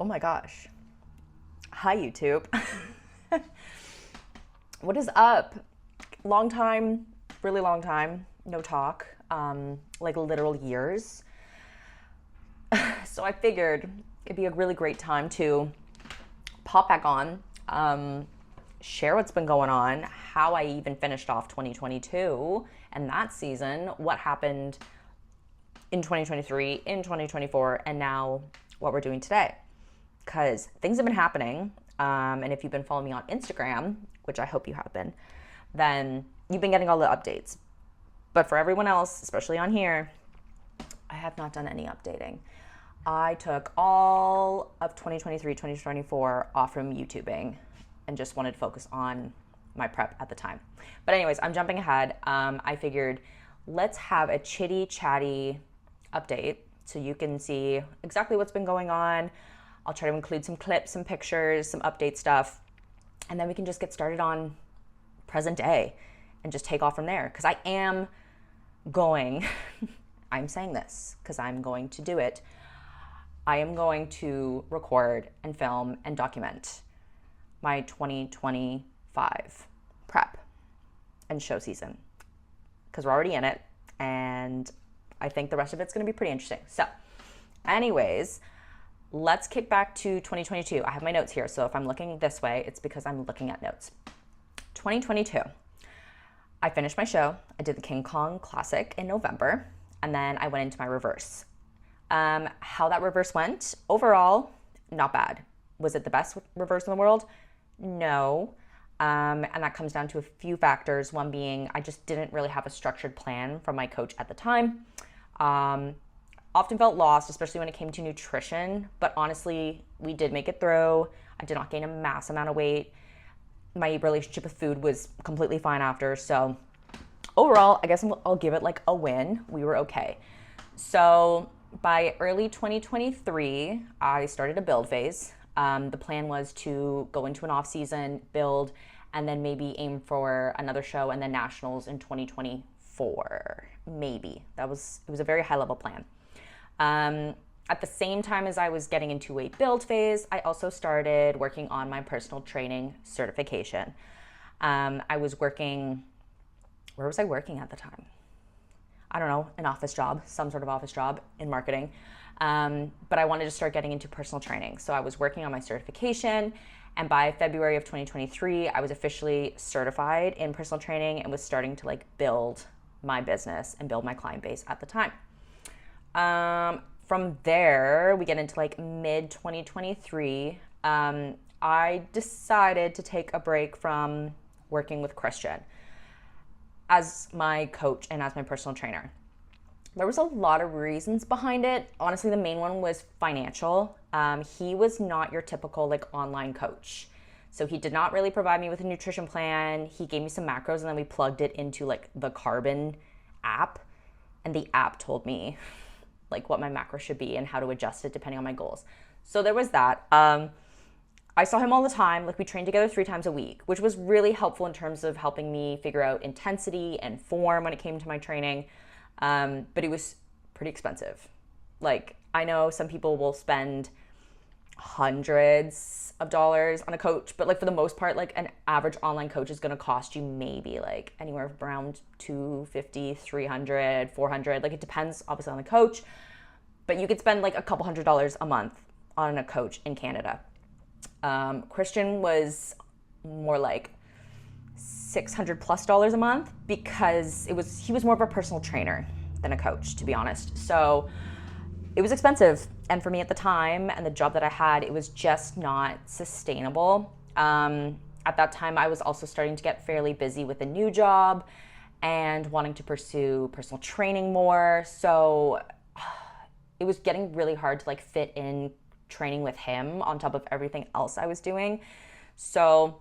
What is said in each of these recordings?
Oh my gosh. Hi, YouTube. What is up? Long time, really long time, no talk, like literal years. So I figured it'd be a really great time to pop back on, share what's been going on, how I even finished off 2022 and that season, what happened in 2023, in 2024, and now what we're doing today. Because things have been happening, and if you've been following me on Instagram, which I hope you have been, then you've been getting all the updates. But for everyone else, especially on here, I have not done any updating. I took all of 2023, 2024 off from YouTubing and just wanted to focus on my prep at the time. But anyways, I'm jumping ahead. I figured let's have a chitty chatty update so you can see exactly what's been going on. I'll try to include some clips, some pictures, some update stuff, and then we can just get started on present day and just take off from there. Because I am going, I'm saying this because I'm going to do it. I am going to record and film and document my 2025 prep and show season because we're already in it, and I think the rest of it's going to be pretty interesting. So anyways, let's kick back to 2022. I have my notes here, so if I'm looking this way, it's because I'm looking at notes. 2022, I finished my show. I did the King Kong Classic in November, and then I went into my reverse. How that reverse went, overall, not bad. Was it the best reverse in the world? No. And that comes down to a few factors. One being I just didn't really have a structured plan from my coach at the time. Often felt lost, especially when it came to nutrition. But honestly, we did make it through. I did not gain a mass amount of weight. My relationship with food was completely fine after. So overall, I guess I'll give it like a win. We were okay. So by early 2023, I started a build phase. The plan was to go into an off season, build, and then maybe aim for another show and then nationals in 2024. Maybe. It was a very high level plan. At the same time as I was getting into a build phase, I also started working on my personal training certification. I was working, where was I working at the time? I don't know, an office job, some sort of office job in marketing. But I wanted to start getting into personal training. So I was working on my certification, and by February of 2023, I was officially certified in personal training and was starting to like build my business and build my client base at the time. From there, we get into like mid 2023. I decided to take a break from working with Christian as my coach and as my personal trainer. There was a lot of reasons behind it. Honestly, the main one was financial. He was not your typical like online coach. So he did not really provide me with a nutrition plan. He gave me some macros and then we plugged it into like the Carbon app, and the app told me like what my macro should be and how to adjust it depending on my goals. So there was that. I saw him all the time. Like we trained together 3 times a week, which was really helpful in terms of helping me figure out intensity and form when it came to my training. But it was pretty expensive. Like I know some people will spend hundreds of dollars on a coach, but like for the most part, like an average online coach is going to cost you maybe like anywhere around $250, $300, $400. Like it depends obviously on the coach, but you could spend like a couple $100s a month on a coach in Canada. Christian was more like $600+ a month because he was more of a personal trainer than a coach, to be honest. So it was expensive. And for me at the time and the job that I had, it was just not sustainable. At that time, I was also starting to get fairly busy with a new job and wanting to pursue personal training more. So it was getting really hard to like fit in training with him on top of everything else I was doing. So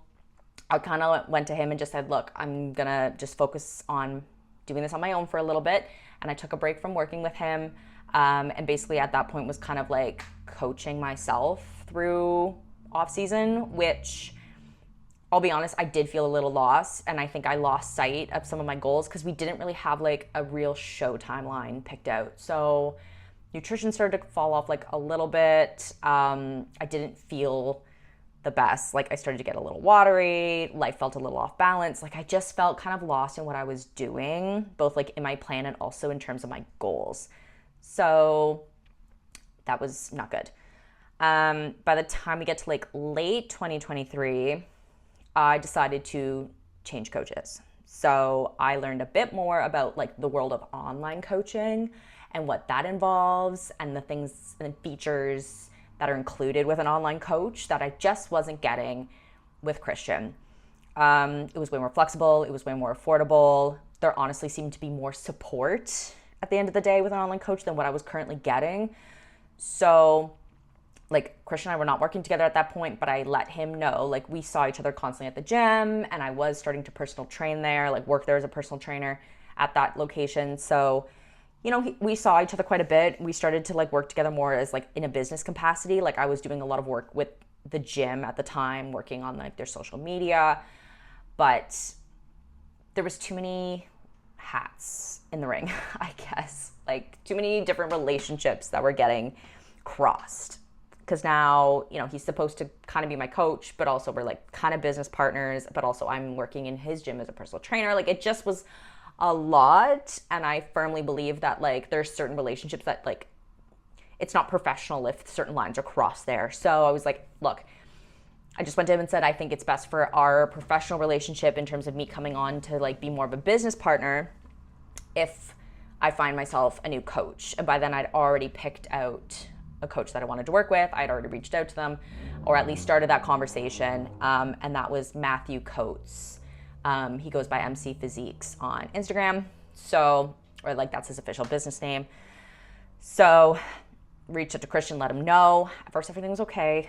I kind of went to him and just said, look, I'm going to just focus on doing this on my own for a little bit. And I took a break from working with him. And basically at that point was kind of like coaching myself through off season, which I'll be honest, I did feel a little lost. And I think I lost sight of some of my goals because we didn't really have like a real show timeline picked out. So nutrition started to fall off like a little bit. I didn't feel the best. Like I started to get a little watery, life felt a little off balance. Like I just felt kind of lost in what I was doing, both like in my plan and also in terms of my goals. So that was not good. By the time we get to like late 2023, I decided to change coaches. So I learned a bit more about like the world of online coaching and what that involves and the things and the features that are included with an online coach that I just wasn't getting with Christian. It was way more flexible. It was way more affordable. There honestly seemed to be more support at the end of the day with an online coach than what I was currently getting. So like Christian and I were not working together at that point, but I let him know, like we saw each other constantly at the gym and I was starting to personal train there, like work there as a personal trainer at that location. So we saw each other quite a bit. We started to like work together more as like in a business capacity. Like I was doing a lot of work with the gym at the time, working on like their social media, but there was too many hats in the ring, I guess. Like too many different relationships that were getting crossed. Because now, he's supposed to kind of be my coach, but also we're like kind of business partners, but also I'm working in his gym as a personal trainer. Like it just was a lot. And I firmly believe that like there's certain relationships that like it's not professional if certain lines are crossed there. So I was like, look, I just went to him and said, I think it's best for our professional relationship in terms of me coming on to like be more of a business partner if I find myself a new coach. And by then I'd already picked out a coach that I wanted to work with. I'd already reached out to them or at least started that conversation. And that was Matthew Coates. He goes by MC Physiques on Instagram. So, or like that's his official business name. So reached out to Christian, let him know. At first everything was okay.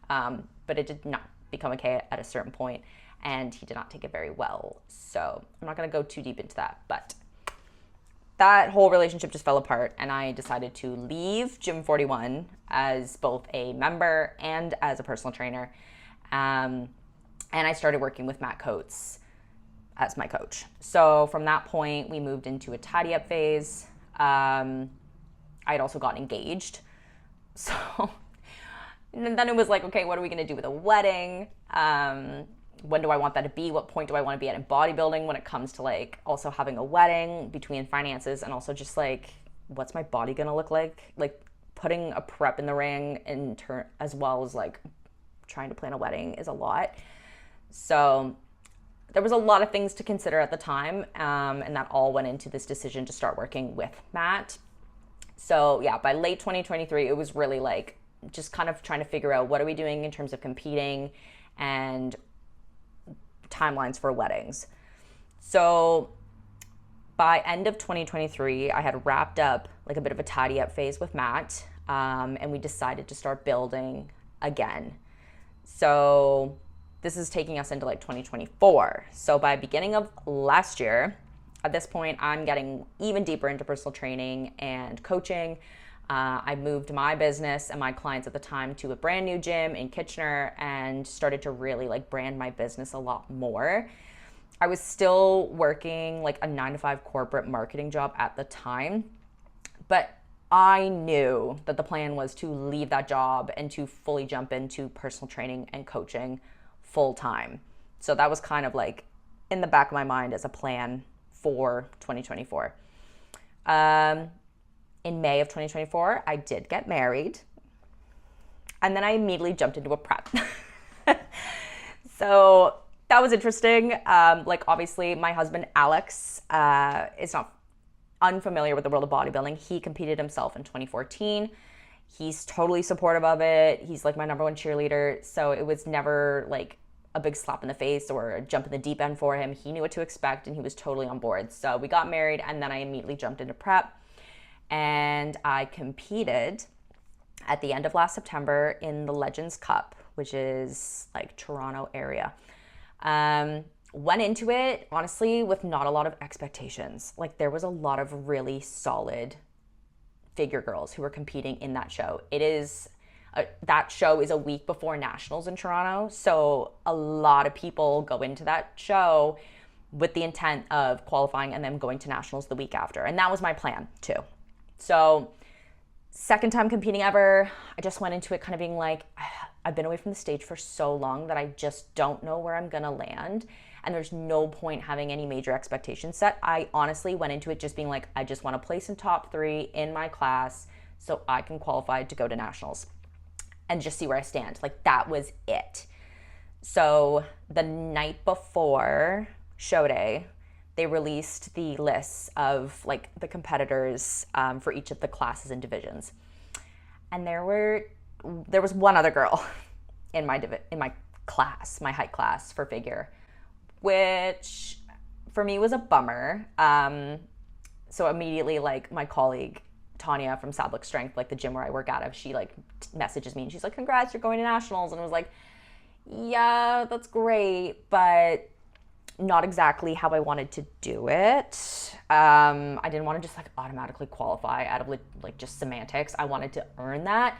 But it did not become okay at a certain point and he did not take it very well. So I'm not going to go too deep into that, but that whole relationship just fell apart and I decided to leave Gym 41 as both a member and as a personal trainer. And I started working with Matt Coates as my coach. So from that point, we moved into a tidy up phase. I had also gotten engaged. So and then it was like, okay, what are we going to do with a wedding? When do I want that to be? What point do I want to be at in bodybuilding when it comes to like also having a wedding, between finances and also just like, what's my body going to look like? Like putting a prep in the ring as well as like trying to plan a wedding is a lot. So there was a lot of things to consider at the time. And that all went into this decision to start working with Matt. So yeah, by late 2023, it was really like just kind of trying to figure out what are we doing in terms of competing and timelines for weddings. So by end of 2023, I had wrapped up like a bit of a tidy up phase with Matt, and we decided to start building again. So this is taking us into like 2024. So by beginning of last year, at this point, I'm getting even deeper into personal training and coaching. I moved my business and my clients at the time to a brand new gym in Kitchener and started to really like brand my business a lot more. I was still working like a 9-to-5 corporate marketing job at the time, but I knew that the plan was to leave that job and to fully jump into personal training and coaching full time. So that was kind of like in the back of my mind as a plan for 2024. In May of 2024, I did get married. And then I immediately jumped into a prep. So that was interesting. Like obviously my husband, Alex, is not unfamiliar with the world of bodybuilding. He competed himself in 2014. He's totally supportive of it. He's like my number one cheerleader. So it was never like a big slap in the face or a jump in the deep end for him. He knew what to expect and he was totally on board. So we got married and then I immediately jumped into prep. And I competed at the end of last September in the Legends Cup, which is like Toronto area. Went into it, honestly, with not a lot of expectations. Like there was a lot of really solid figure girls who were competing in that show. That show is a week before Nationals in Toronto. So a lot of people go into that show with the intent of qualifying and then going to Nationals the week after. And that was my plan too. So Second time competing ever, I just went into it kind of being like, I've been away from the stage for so long that I just don't know where I'm gonna land. And there's no point having any major expectations set. I honestly went into it just being like, I just wanna place in top 3 in my class so I can qualify to go to nationals and just see where I stand. Like, that was it. So the night before show day, they released the lists of like the competitors for each of the classes and divisions. And there was one other girl in my class, my height class for figure, which for me was a bummer. So immediately, like, my colleague Tanya from Sablick Strength, like the gym where I work out of, she like messages me and she's like, "Congrats, you're going to nationals." And I was like, yeah, that's great, but not exactly how I wanted to do it. I didn't want to just like automatically qualify out of like just semantics. I wanted to earn that.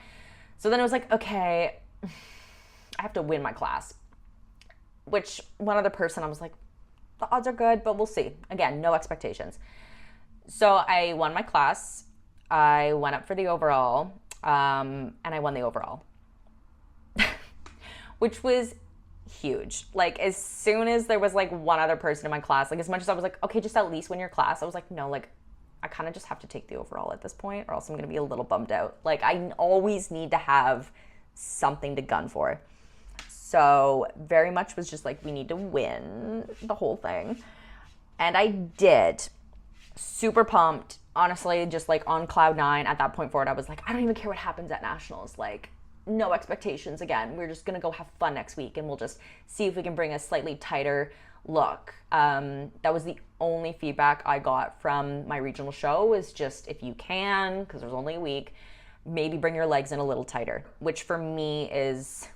So then it was like, okay, I have to win my class, which one other person, I was like, the odds are good, but we'll see. Again, no expectations. So I won my class. I went up for the overall, and I won the overall, which was huge. Like, as soon as there was like one other person in my class, like, as much as I was like, okay, just at least win your class, I was like, no, like, I kind of just have to take the overall at this point, or else I'm gonna be a little bummed out. Like, I always need to have something to gun for. So very much was just like, we need to win the whole thing. And I did. Super pumped. Honestly, just like on cloud 9 at that point forward, I was like, I don't even care what happens at nationals. Like, no expectations again. We're just gonna go have fun next week and we'll just see if we can bring a slightly tighter look. That was the only feedback I got from my regional show, was just, if you can, because there's only a week, maybe bring your legs in a little tighter, which for me is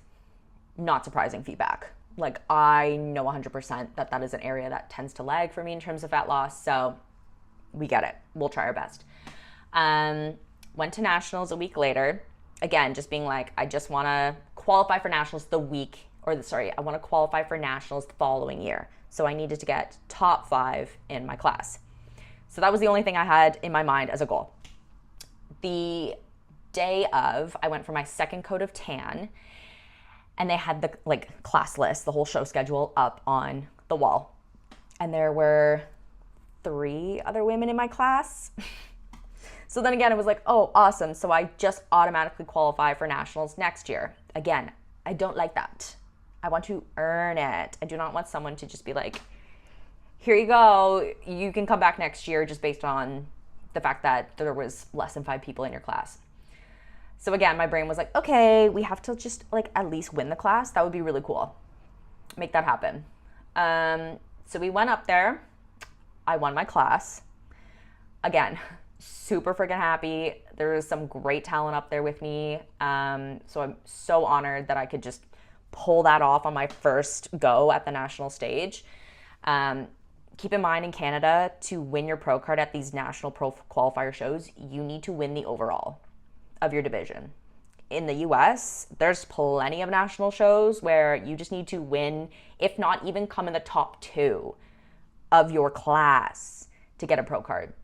not surprising feedback. Like, I know 100% that that is an area that tends to lag for me in terms of fat loss. So we get it. We'll try our best. Went to nationals a week later. Again, just being like, I just want to qualify for nationals I want to qualify for nationals the following year. So I needed to get top 5 in my class. So that was the only thing I had in my mind as a goal. The day of, I went for my second coat of tan, and they had the like class list, the whole show schedule up on the wall. And there were 3 other women in my class. So then again, it was like, oh, awesome. So I just automatically qualify for nationals next year. Again, I don't like that. I want to earn it. I do not want someone to just be like, here you go, you can come back next year, just based on the fact that there was less than 5 people in your class. So again, my brain was like, okay, we have to just like at least win the class. That would be really cool. Make that happen. So we went up there. I won my class. Again, super freaking happy. There was some great talent up there with me. So I'm so honored that I could just pull that off on my first go at the national stage. Keep in mind, in Canada, to win your pro card at these national pro qualifier shows, you need to win the overall of your division. In the US, there's plenty of national shows where you just need to win, if not even come in the top 2 of your class to get a pro card.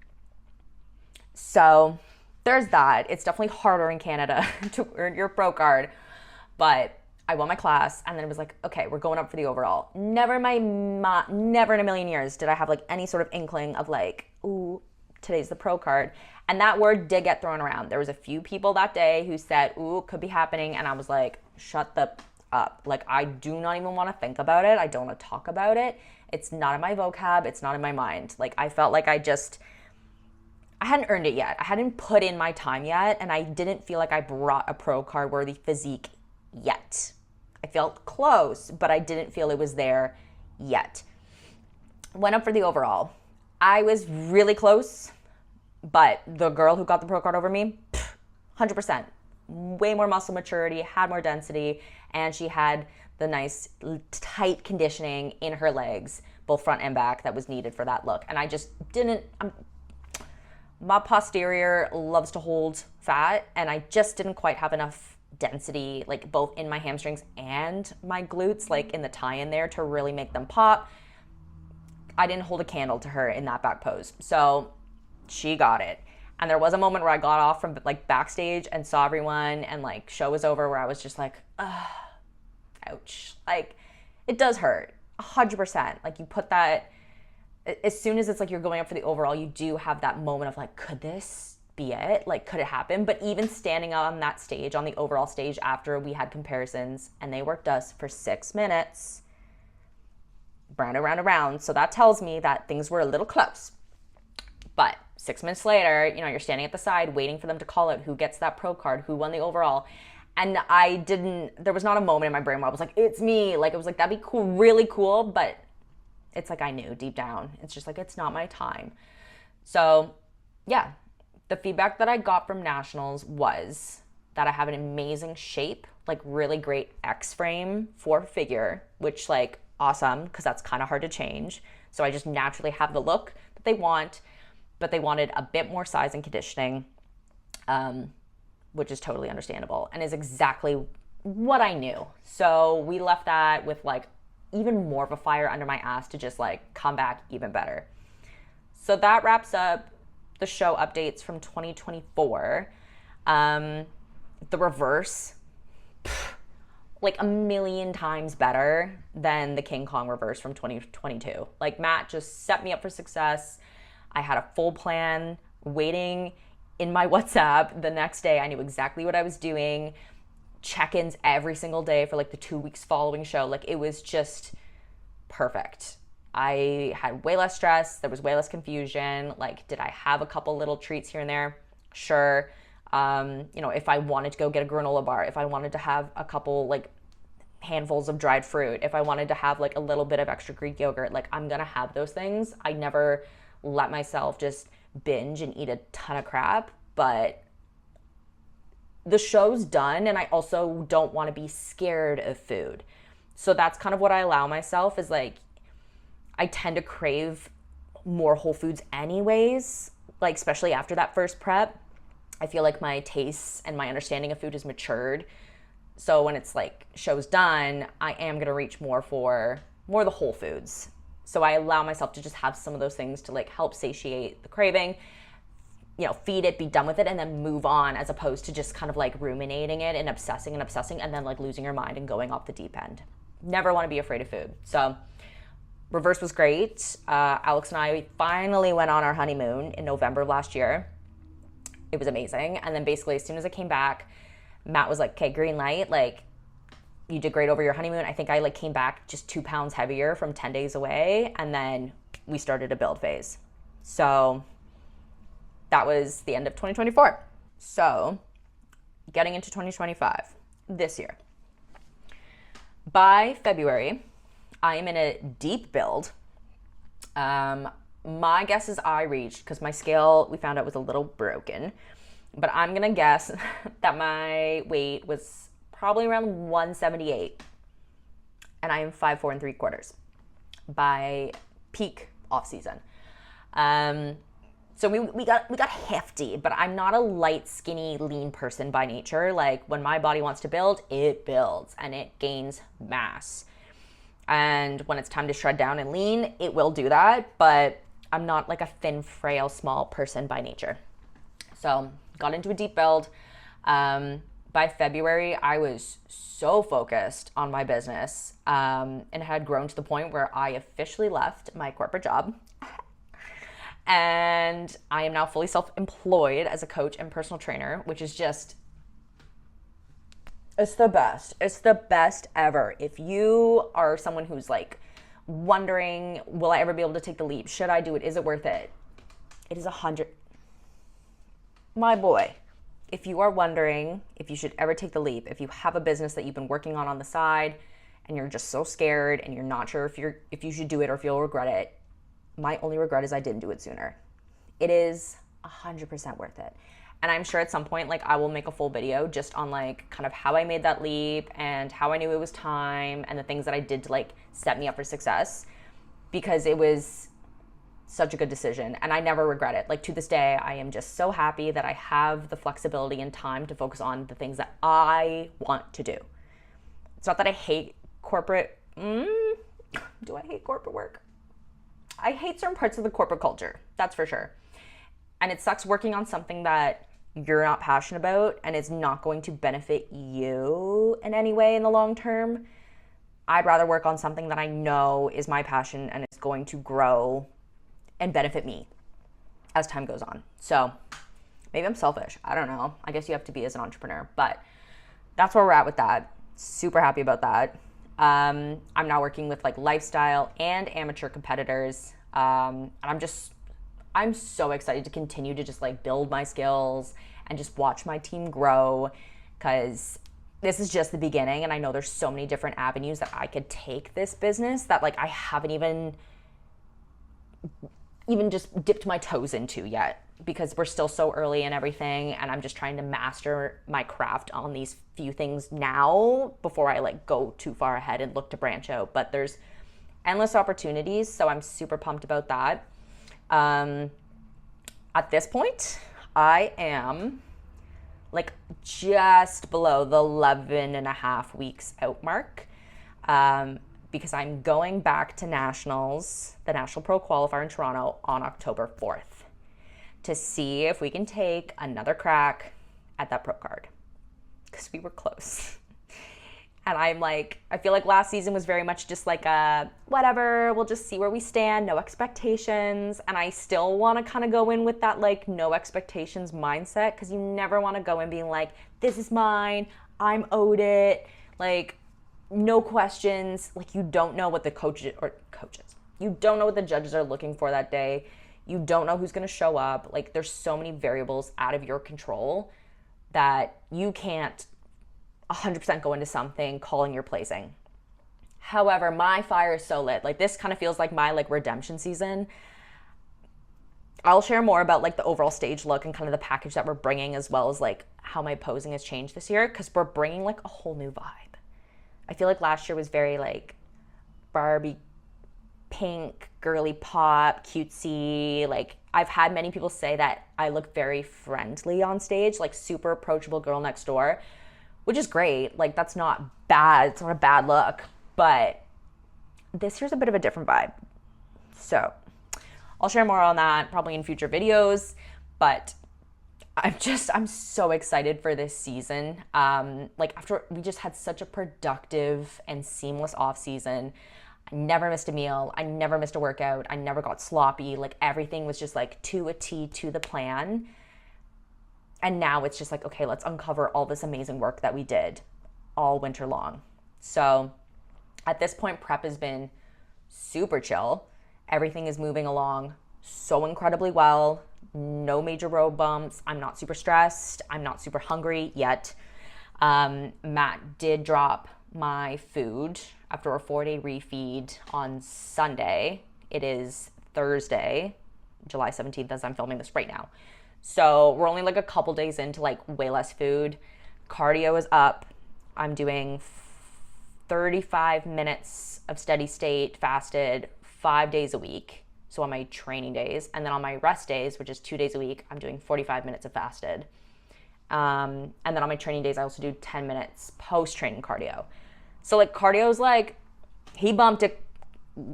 So there's that. It's definitely harder in Canada to earn your pro card, but I won my class, and then it was like, okay, we're going up for the overall. Never in a million years did I have like any sort of inkling of like, ooh, today's the pro card. And that word did get thrown around. There was a few people that day who said, ooh, could be happening. And I was like, shut the up. Like, I do not even want to think about it. I don't want to talk about it. It's not in my vocab. It's not in my mind. Like, I felt like I hadn't earned it yet. I hadn't put in my time yet. And I didn't feel like I brought a pro card worthy physique yet. I felt close, but I didn't feel it was there yet. Went up for the overall. I was really close, but the girl who got the pro card over me, 100%. Way more muscle maturity, had more density, and she had the nice tight conditioning in her legs, both front and back, that was needed for that look. And I just didn't, my posterior loves to hold fat, and I just didn't quite have enough density, like both in my hamstrings and my glutes, like in the tie-in there, to really make them pop. I didn't hold a candle to her in that back pose. So she got it. And there was a moment where I got off from like backstage and saw everyone and like show was over where I was just like, ouch. Like it does hurt 100%. Like you put that, as soon as it's like you're going up for the overall, you do have that moment of like, could this be it? Like, could it happen? But even standing on that stage, on the overall stage after we had comparisons and they worked us for 6 minutes, round and round and round. So that tells me that things were a little close. But 6 minutes later, you know, you're standing at the side waiting for them to call out who gets that pro card, who won the overall. And there was not a moment in my brain where I was like, it's me. Like, it was like, that'd be cool, really cool. But it's like, I knew deep down, it's just like, it's not my time. So yeah, the feedback that I got from nationals was that I have an amazing shape, like really great X frame for figure, which like awesome, because that's kind of hard to change. So I just naturally have the look that they want, but they wanted a bit more size and conditioning, which is totally understandable and is exactly what I knew. So we left that with like even more of a fire under my ass to just like come back even better. So that wraps up the show updates from 2024. The reverse, like a million times better than the King Kong reverse from 2022. Like Matt just set me up for success. I had a full plan waiting in my WhatsApp. The next day I knew exactly what I was doing. Check-ins every single day for like the 2 weeks following show. Like it was just perfect. I had way less stress. There was way less confusion. Like, did I have a couple little treats here and there? Sure. You know, if I wanted to go get a granola bar, if I wanted to have a couple like handfuls of dried fruit, if I wanted to have like a little bit of extra Greek yogurt, like I'm gonna have those things. I never let myself just binge and eat a ton of crap, but the show's done and I also don't want to be scared of food. So that's kind of what I allow myself, is like I tend to crave more whole foods anyways, like especially after that first prep. I feel like my tastes and my understanding of food has matured. So when it's like show's done, I am going to reach more for more of the whole foods. So I allow myself to just have some of those things to like help satiate the craving, you know, feed it, be done with it, and then move on, as opposed to just kind of like ruminating it and obsessing and then like losing your mind and going off the deep end. Never want to be afraid of food. So reverse was great. Alex and I finally went on our honeymoon in November of last year. It was amazing. And then basically as soon as I came back, Matt was like, okay, green light, like you did great over your honeymoon. I think I like came back just 2 pounds heavier from 10 days away. And then we started a build phase. So that was the end of 2024. So getting into 2025 this year. By February, I am in a deep build. My guess is I reached, because my scale we found out was a little broken, but I'm going to guess that my weight was probably around 178. And I am 5'4" 3/4 by peak off season. So we got hefty, but I'm not a light, skinny, lean person by nature. Like when my body wants to build, it builds and it gains mass. And when it's time to shred down and lean, it will do that. But I'm not like a thin, frail, small person by nature. So got into a deep build. By February, I was so focused on my business and had grown to the point where I officially left my corporate job. And I am now fully self-employed as a coach and personal trainer, which is just, it's the best. It's the best ever. If you are someone who's like wondering, will I ever be able to take the leap? Should I do it? Is it worth it? It is 100. My boy, if you are wondering if you should ever take the leap, if you have a business that you've been working on the side and you're just so scared and you're not sure if you should do it or if you'll regret it, my only regret is I didn't do it sooner. It is 100% worth it. And I'm sure at some point, like I will make a full video just on like kind of how I made that leap and how I knew it was time and the things that I did to like set me up for success, because it was such a good decision and I never regret it. Like to this day, I am just so happy that I have the flexibility and time to focus on the things that I want to do. It's not that I hate corporate. Do I hate corporate work? I hate certain parts of the corporate culture, that's for sure. And it sucks working on something that you're not passionate about and it's not going to benefit you in any way in the long term. I'd rather work on something that I know is my passion and it's going to grow and benefit me as time goes on. So maybe I'm selfish. I don't know. I guess you have to be as an entrepreneur, but that's where we're at with that. Super happy about that. I'm now working with like lifestyle and amateur competitors. And I'm so excited to continue to just like build my skills and just watch my team grow, because this is just the beginning. And I know there's so many different avenues that I could take this business that like I haven't even just dipped my toes into yet, because we're still so early and everything. And I'm just trying to master my craft on these few things now before I like go too far ahead and look to branch out. But there's endless opportunities. So I'm super pumped about that. At this point, I am like just below the 11 and a half weeks out mark, because I'm going back to nationals, the National Pro-Qualifier in Toronto on October 4th to see if we can take another crack at that pro card, because we were close. And I'm like, I feel like last season was very much just like a whatever, we'll just see where we stand, no expectations. And I still want to kind of go in with that like no expectations mindset, because you never want to go in being like, this is mine, I'm owed it, like no questions. Like you don't know what the coaches, you don't know what the judges are looking for that day. You don't know who's going to show up. Like there's so many variables out of your control that you can't 100% go into something calling your placing. However, my fire is so lit. Like this kind of feels like my like redemption season. I'll share more about like the overall stage look and kind of the package that we're bringing, as well as like how my posing has changed this year, because we're bringing like a whole new vibe. I feel like last year was very like Barbie pink, girly pop, cutesy. Like I've had many people say that I look very friendly on stage, like super approachable girl next door, which is great. Like that's not bad. It's not a bad look, but this year's a bit of a different vibe. So I'll share more on that probably in future videos, but I'm so excited for this season. Like after we just had such a productive and seamless off season, I never missed a meal. I never missed a workout. I never got sloppy. Like everything was just like to a T, to the plan. And now it's just like, okay, let's uncover all this amazing work that we did all winter long. So at this point, prep has been super chill. Everything is moving along so incredibly well. No major road bumps. I'm not super stressed. I'm not super hungry yet. Matt did drop my food after a 4-day refeed on Sunday. It is Thursday, July 17th, as I'm filming this right now. So we're only like a couple days into like way less food. Cardio is up. I'm doing 35 minutes of steady state fasted 5 days a week. So on my training days, and then on my rest days, which is 2 days a week, I'm doing 45 minutes of fasted. And then on my training days, I also do 10 minutes post-training cardio. So like cardio is like, he bumped it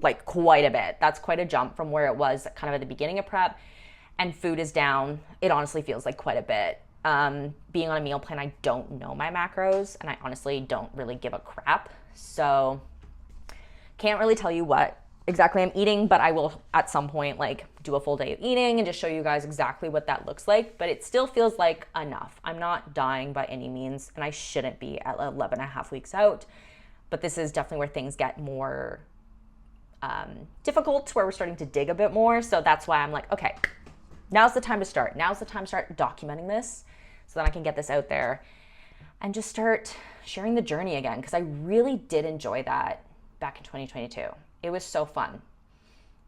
like quite a bit. That's quite a jump from where it was kind of at the beginning of prep. And food is down. It honestly feels like quite a bit. Being on a meal plan, I don't know my macros, and I honestly don't really give a crap. So can't really tell you what exactly I'm eating, but I will at some point like do a full day of eating and just show you guys exactly what that looks like. But it still feels like enough. I'm not dying by any means, and I shouldn't be at 11 and a half weeks out. But this is definitely where things get more difficult, where we're starting to dig a bit more. So that's why I'm like, okay, now's the time to start. Now's the time to start documenting this so that I can get this out there and just start sharing the journey again, because I really did enjoy that back in 2022. It was so fun.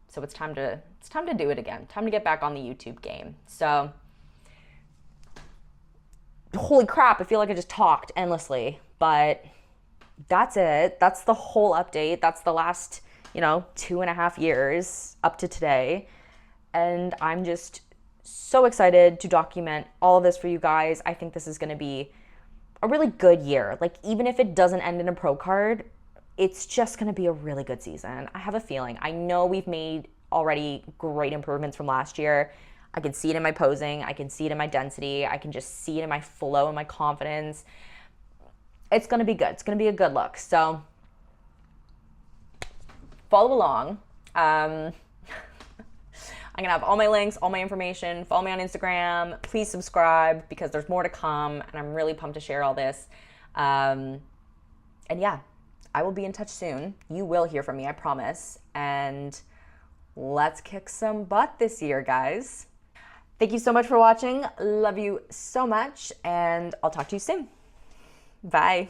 So it's time to do it again. Time to get back on the YouTube game. So holy crap, I feel like I just talked endlessly, but that's it. That's the whole update. That's the last, 2.5 years up to today. And I'm just so excited to document all of this for you guys. I think this is going to be a really good year. Like, even if it doesn't end in a pro card, it's just going to be a really good season. I have a feeling. I know we've made already great improvements from last year. I can see it in my posing. I can see it in my density. I can just see it in my flow and my confidence. It's going to be good. It's going to be a good look. So follow along. I'm going to have all my links, all my information. Follow me on Instagram. Please subscribe because there's more to come. And I'm really pumped to share all this. And yeah, I will be in touch soon. You will hear from me, I promise. And let's kick some butt this year, guys. Thank you so much for watching. Love you so much. And I'll talk to you soon. Bye.